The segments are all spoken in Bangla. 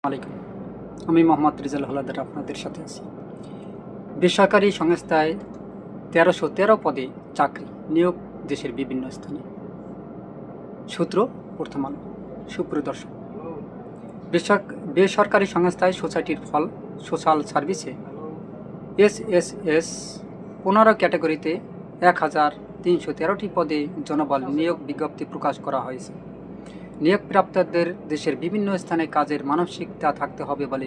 আলাইকুম। আমি মোহাম্মদ রিজাল হলাদার আপনাদের সাথে আছি। বেসরকারি সংস্থায় 1313 পদে চাকরি নিয়োগ দেশের বিভিন্ন স্থানে। সূত্র প্রথম আলো। সুপ্রিয় দর্শক, বেসরকারি সংস্থায় সোসাইটির ফল সোশ্যাল সার্ভিসে এসএসএস 15 ক্যাটাগরিতে 1313টি পদে জনবল নিয়োগ বিজ্ঞপ্তি প্রকাশ করা হয়েছে। নিয়োগপ্রাপ্তদের দেশের বিভিন্ন স্থানে কাজের মানসিকতা থাকতে হবে বলে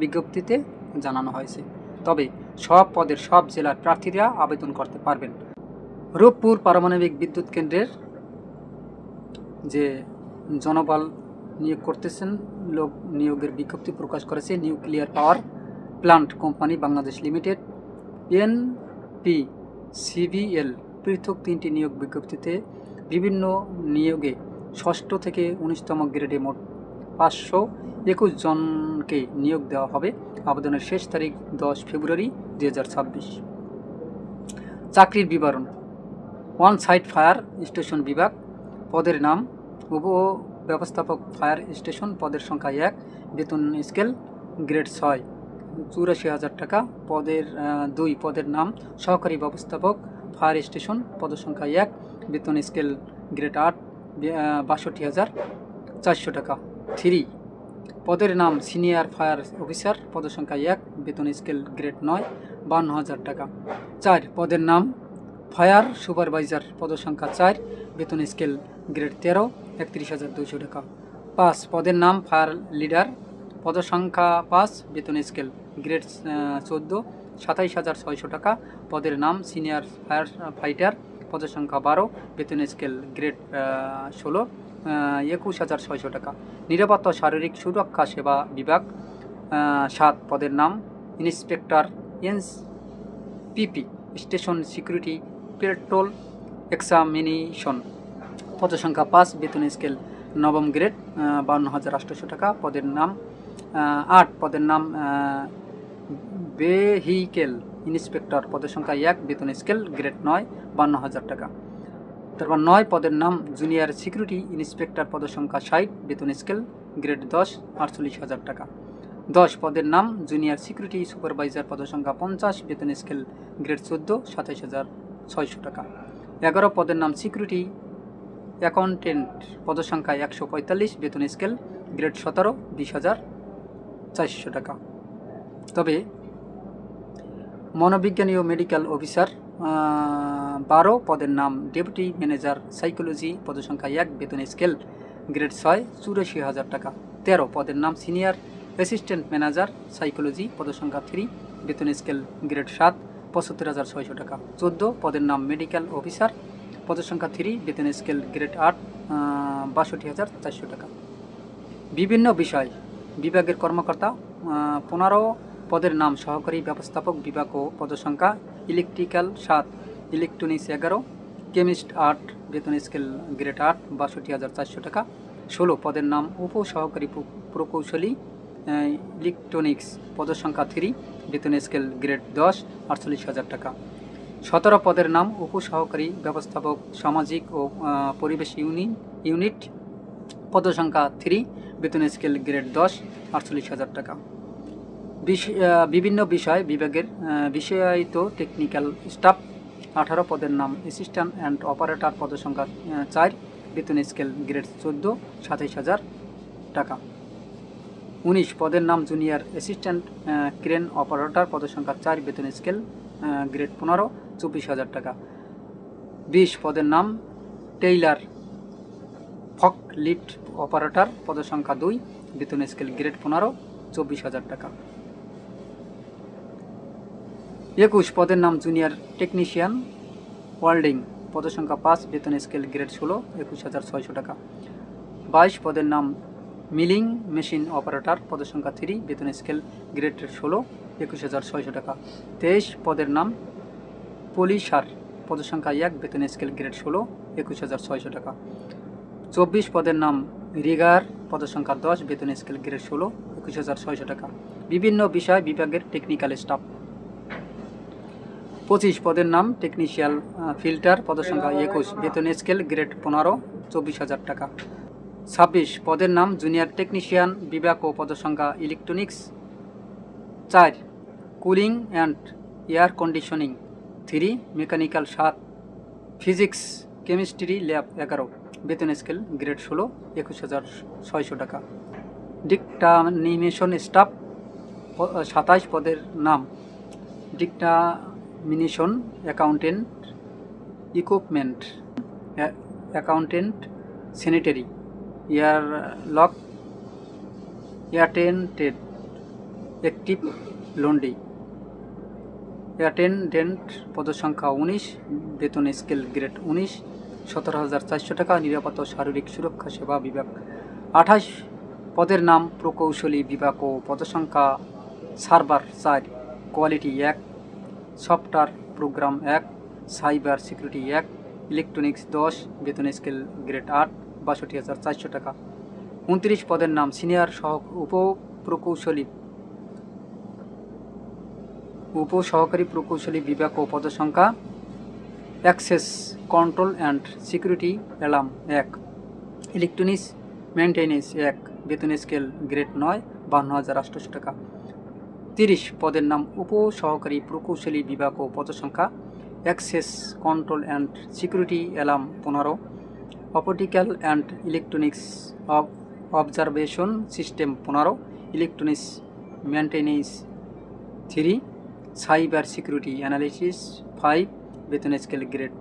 বিজ্ঞপ্তিতে জানানো হয়েছে। তবে সব পদের সব জেলার প্রার্থীরা আবেদন করতে পারবেন। রূপপুর পারমাণবিক বিদ্যুৎ কেন্দ্রের যে জনবল নিয়োগ করতেছেন লোক নিয়োগের বিজ্ঞপ্তি প্রকাশ করেছে nuclear power plant company Bangladesh limited NPCBL। পৃথক 3টি নিয়োগ বিজ্ঞপ্তিতে বিভিন্ন নিয়োগে 6ষ্ঠ থেকে 19তম গ্রেডে মোট 521 জনকে নিয়োগ দেওয়া হবে। আবেদনের শেষ তারিখ 10 ফেব্রুয়ারি 2026। চাকরির বিবরণ। ওয়ান সাইড ফায়ার স্টেশন বিভাগ, পদের নাম উপ ব্যবস্থাপক ফায়ার স্টেশন, পদের সংখ্যা 1, বেতন স্কেল গ্রেড 6 84,000 টাকা। পদের 2 পদের নাম সহকারী ব্যবস্থাপক ফায়ার স্টেশন, পদের সংখ্যা 1, বেতন স্কেল গ্রেড 8 62,400 টাকা। 3 পদের নাম সিনিয়র ফায়ার অফিসার, পদের সংখ্যা 1, বেতন স্কেল গ্রেড 9 52,000 টাকা। 4 পদের নাম ফায়ার সুপারভাইজার, পদের সংখ্যা 4, বেতন স্কেল গ্রেড 13 31,200 টাকা। 5 পদের নাম ফায়ার লিডার, পদের সংখ্যা 5, বেতন স্কেল গ্রেড 14 27,600 টাকা। পদের নাম সিনিয়র ফায়ার ফাইটার, পদের সংখ্যা 12, বেতন স্কেল গ্রেড 16 21,600 টাকা। নিরাপত্তা শারীরিক সুরক্ষা সেবা বিভাগ, 7 পদের নাম inspector NPP station security petrol examination, পদের সংখ্যা 5, বেতন স্কেল নবম গ্রেড 52,800 টাকা। পদের নাম 8 পদের নাম ভেহিকেল ইন্সপেক্টর, পদের সংখ্যা 1, বেতন স্কেল গ্রেড 9 52,000 টাকা। তারপর 9 পদের নাম জুনিয়র সিকিউরিটি ইন্সপেক্টর, পদের সংখ্যা 60, বেতন স্কেল গ্রেড 10 48,000 টাকা। 10 পদের নাম জুনিয়র সিকিউরিটি সুপারভাইজার, পদের সংখ্যা 50, বেতন স্কেল গ্রেড 14 27,600 টাকা। 11 পদের নাম সিকিউরিটি অ্যাকাউন্টেন্ট, পদের সংখ্যা 145, বেতন স্কেল গ্রেড 17 20,400 টাকা। তবে মনোবিজ্ঞানী ও মেডিকেল অফিসার, 12 পদের নাম ডেপুটি ম্যানেজার সাইকোলজি, পদের সংখ্যা 1, বেতন স্কেল গ্রেড 6 84,000 টাকা। 13 পদের নাম সিনিয়র অ্যাসিস্ট্যান্ট ম্যানেজার সাইকোলজি, পদের সংখ্যা 3, বেতন স্কেল গ্রেড 7 75,600 টাকা। 14 পদের নাম মেডিকেল অফিসার, পদের সংখ্যা 3, বেতন স্কেল গ্রেড 8 62,400 টাকা। বিভিন্ন বিষয় বিভাগের কর্মকর্তা, 15 পদের নাম সহকারী ব্যবস্থাপক বিভাগ ও পদের সংখ্যা ইলেকট্রিক্যাল 7, ইলেকট্রনিক্স 11, কেমিস্ট 8, বেতন স্কেল গ্রেড 8 62,400 টাকা। 16 পদের নাম উপ সহকারী প্রকৌশলী ইলেকট্রনিক্স, পদের সংখ্যা 3, বেতন স্কেল গ্রেড 10 48,000 টাকা। 17 পদের নাম উপ সহকারী ব্যবস্থাপক সামাজিক ও পরিবেশ ইউনিট, পদের সংখ্যা 3, বেতন স্কেল গ্রেড 10 48,000 টাকা। বিভিন্ন বিষয় বিভাগের বিষয়ায়িত টেকনিক্যাল স্টাফ, 18 পদের নাম অ্যাসিস্ট্যান্ট অ্যান্ড অপারেটর, পদের সংখ্যা 4, বেতন স্কেল গ্রেড 14 27,000 টাকা। 19 পদের নাম জুনিয়র অ্যাসিস্ট্যান্ট ক্রেন অপারেটর, পদের সংখ্যা 4, বেতন স্কেল গ্রেড 15 24,000 টাকা। 20 পদের নাম টেইলার ফক লিফট অপারেটর, পদের সংখ্যা 2, বেতন স্কেল গ্রেড 15 24,000 টাকা। 21 পদের নাম জুনিয়র টেকনিশিয়ান ওয়েল্ডিং, পদের সংখ্যা 5, বেতন স্কেল গ্রেড 16 21,600 টাকা। 22 পদের নাম মিলিং মেশিন অপারেটর, পদের সংখ্যা 3, বেতন স্কেল গ্রেড 16 21,600 টাকা। 23 পদের নাম পলিশার, পদের সংখ্যা 1, বেতন স্কেল গ্রেড 16 21,600 টাকা। 24 পদের নাম রিগার, পদের সংখ্যা 10, বেতন স্কেল গ্রেড 16 21,600 টাকা। বিভিন্ন বিষয় বিভাগের টেকনিক্যাল স্টাফ। 25 পদের নাম টেকনিশিয়াল ফিল্টার, পদের সংখ্যা 21, বেতন স্কেল গ্রেড 15 24,000 টাকা। 26 পদের নাম জুনিয়র টেকনিশিয়ান বিভাগ ও পদসংখ্যা electronics 4, cooling and air conditioning 3, mechanical 7, physics chemistry lab 11, বেতন স্কেল গ্রেড 16, 21,600 টাকা। ডিক্টামিনেশন স্টাফ 27 পদের নাম ডিক্টামিনেশন accountant equipment accountant sanitary airlock attendant active laundry attendant পদসংখ্যা 19, বেতন স্কেল গ্রেড 19, 17,400 টাকা। নিরাপত্তা ও শারীরিক সুরক্ষা সেবা বিভাগ 28 পদের নাম প্রকৌশলী বিভাগ ও পদসংখ্যা server 4, quality 1, software program 1, cyber security 1, electronics 10, বেতন স্কেল গ্রেড 8, 62,400 টাকা। 29 পদের নাম সিনিয়র উপসহকারী প্রকৌশলী বিভাগ ও পদসংখ্যা access control and security alarm 1, electronics maintenance 1, বেতন স্কেল গ্রেড 9, 52,800 টাকা। 30 পদের নাম উপসহকারী প্রকৌশলী বিভাগ ও পদসংখ্যা access control and security alarm 15, optical and electronics observation system 15, electronics maintenance 3, cyber security analysis 5, বেতন স্কেল গ্রেড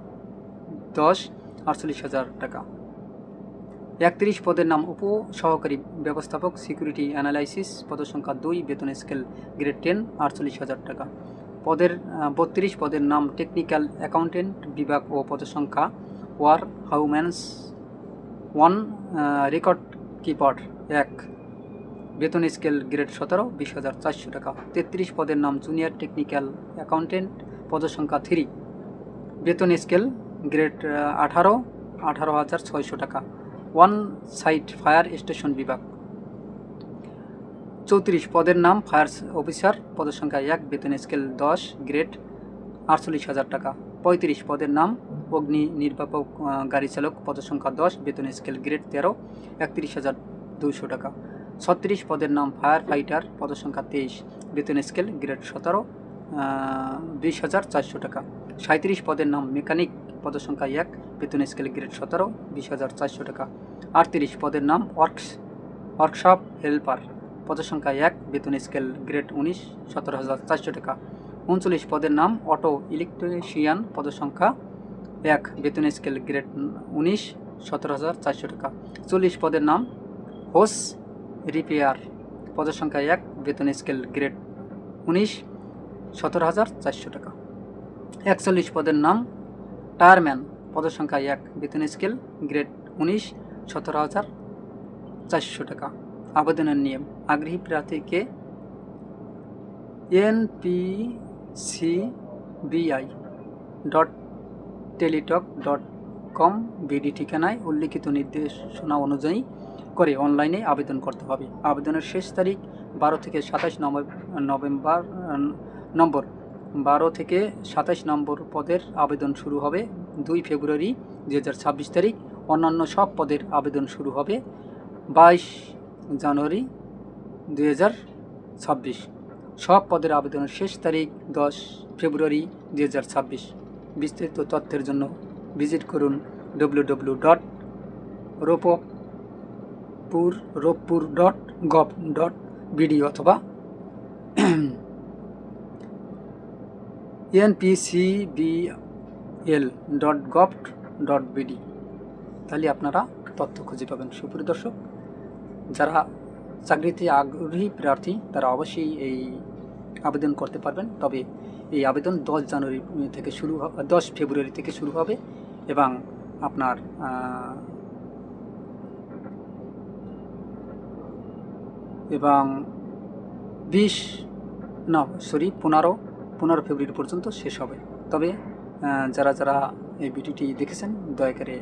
10, 48,000 টাকা। 31 পদের নাম উপসহকারী ব্যবস্থাপক সিকিউরিটি অ্যানালাইসিস পদসংখ্যা 2, বেতন স্কেল গ্রেড 10, 48,000 টাকা। 32 পদের নাম টেকনিক্যাল অ্যাকাউন্টেন্ট বিভাগ ও পদসংখ্যা ওয়ার হাউম্যান্স 1, রেকর্ড কিপার 1, বেতন স্কেল গ্রেড 17, 20,400 টাকা। 33 পদের নাম জুনিয়র টেকনিক্যাল অ্যাকাউন্টেন্ট পদসংখ্যা 3, বেতন স্কেল গ্রেড 18, 18,600 টাকা। 1 সাইট ফায়ার স্টেশন বিভাগ। 34 পদের নাম ফায়ার অফিসার পদসংখ্যা 1, বেতন স্কেল 10, গ্রেড 48,000 টাকা। 35 পদের নাম অগ্নি নির্বাপক গাড়ি চালক পদসংখ্যা 10, বেতন স্কেল গ্রেড 13, 31,200 টাকা। 36 পদের নাম ফায়ার ফাইটার পদসংখ্যা 23, বেতন স্কেল গ্রেড 17, 20,400 টাকা। 37 পদের নাম মেকানিক পদসংখ্যা 1, বেতন স্কেল গ্রেড 17, 20,400 টাকা। 38 পদের নাম ওয়ার্কশপ হেল্পার পদসংখ্যা 1, বেতন স্কেল গ্রেড 19, 17,400 টাকা। 39 পদের নাম অটো ইলেকট্রিশিয়ান পদসংখ্যা 1, বেতন স্কেল গ্রেড 19, 17,400 টাকা। 40 পদের নাম হোস রিপেয়ার পদসংখ্যা 1, বেতন স্কেল গ্রেড 19, 17,400 টাকা। 41 পদের নাম টায়ারম্যান পদসংখ্যা 1, বেতন স্কেল গ্রেড 19, 17,400 টাকা। আবেদনের নিয়ম: আগ্রহী প্রার্থীকে npcbi.teletalk.com বিডি ঠিকানায় উল্লিখিত নির্দেশনা অনুযায়ী করে অনলাইনে আবেদন করতে হবে। আবেদনের শেষ তারিখ 12 থেকে 27 নম্বর 12 থেকে 27 নম্বর পদের আবেদন শুরু হবে 2 ফেব্রুয়ারি 2026 তারিখ। অন্যান্য সব পদের আবেদন শুরু হবে 22 জানুয়ারি 2026। সব পদের আবেদনের শেষ তারিখ 10 ফেব্রুয়ারি 2026। বিস্তারিত তথ্যের জন্য ভিজিট করুন www.ropur.gov.bd অথবা npcbl.gov.bd। তাহলে আপনারা তথ্য খুঁজে পাবেন। সুপ্রিয় দর্শক, যারা চাকরিতে আগ্রহী প্রার্থী তারা অবশ্যই এই আবেদন করতে পারবেন। তবে এই আবেদন 10 ফেব্রুয়ারি থেকে শুরু হবে এবং আপনার 15 ফেব্রুয়ারি পর্যন্ত শেষ হবে। তবে যারা এই ভিডিওটি দেখেছেন দয়া করে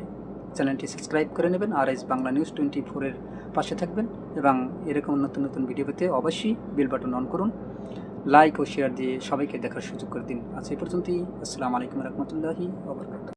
চ্যানেলটি সাবস্ক্রাইব করে নেবেন আর এস বাংলা নিউজ 24-এর পাশে থাকবেন এবং এরকম নতুন নতুন ভিডিও পেতে অবশ্যই বেল বাটন অন করুন, লাইক ও শেয়ার দিয়ে সবাইকে দেখার সুযোগ করে দিন। আজ এই পর্যন্তই। আসসালামু আলাইকুম রহমতুল্লাহি ওয়া বারাকাতুহু।